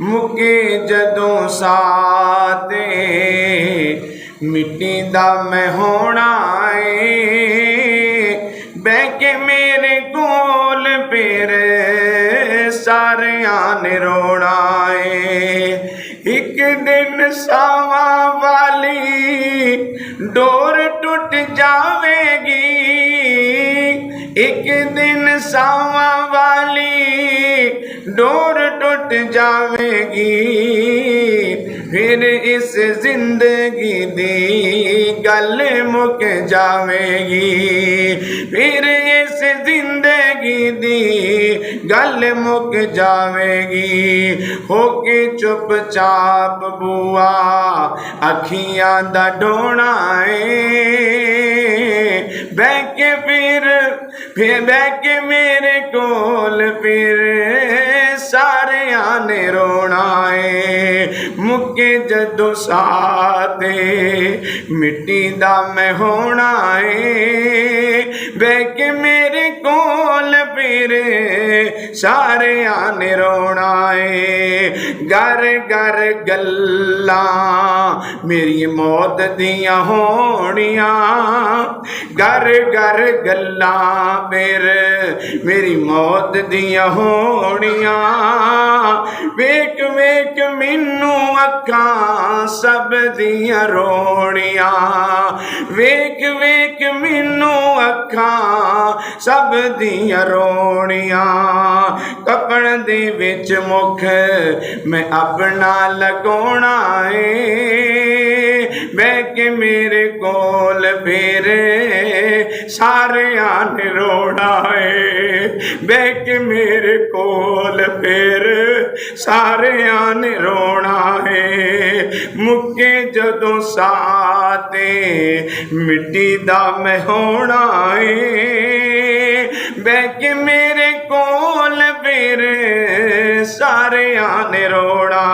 मुके जदों साते मिट्टी दा मैं होना बह के मेरे कोल फिर सारियां ने रोना एक दिन सावा वाली डोर टूट जावेगी एक दिन सावा वाली डोर टूट जावेगी फिर इस जिंदगी दी गल मुक जावेगी फिर इस जिंदगी दी गल मुक जावेगी होके चुपचाप बुआ अखियां दा ढोना बह के फिर बह के मेरे कोल फिर सारियां ने रोना मुके जदों साथे मिट्टी दा मैं होना बह के मेरे कोल फिर सारियां ने रोना घर घर गल्लां मेरी मौत दियां होनियां घर घर गल्लां मेरी मौत दियां होनियां वेख वेख मैनू अखां सब दियां रोनियां वेख वेख मैनू अखां सब दियां रोनियां कपड़ दे विच मुख मैं अपना लगाउणा बह के मेरे कोल फिर सारियां ने रोना बह के मेरे कोल फिर सारियां ने रोना मुके जदों साते मिट्टी दा मैं होना बह के मेरे कोल फिर सारियां ने रोना